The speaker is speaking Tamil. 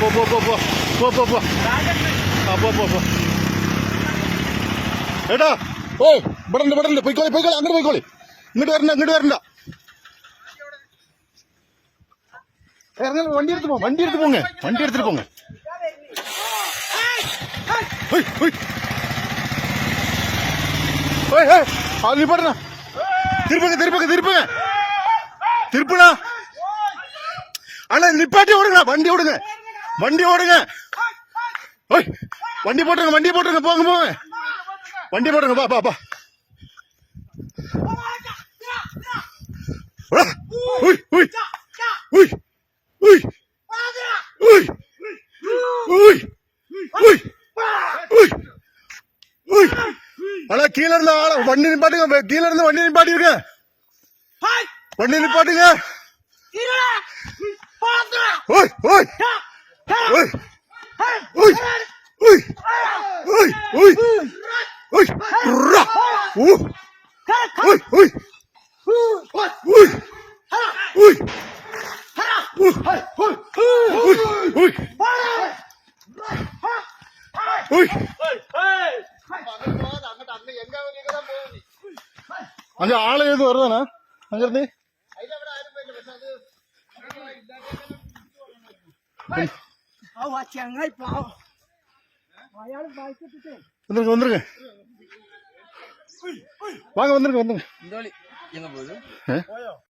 போ போ போ போ போ போ போ போ போ போ ஏடா ஓய் படந்து படந்து போய்க்கோளி போய்க்கோளி அங்கிட்டு போய்க்கோளி இங்கிட்டு வரണ്ട வண்டி எடுத்து போங்க வண்டி எடுத்துட்டு போங்க அது நிப்பாடுண்ணா திருப்புண்ணா அண்ணா நிப்பாட்டி ஓடுங்க வண்டி ஓடுங்க வண்டி போட்டுருங்க போங்க வண்டி போட்டுருங்க பா ஆனா கீழ இருந்த வண்டி நிப்பாட்டுங்க கீழ இருந்து வண்டி நிப்பாட்டிருங்க அங்க ஆளு எதுவும் வருதானா அங்க இருந்து வந்துருங்க வாங்க வந்துருங்க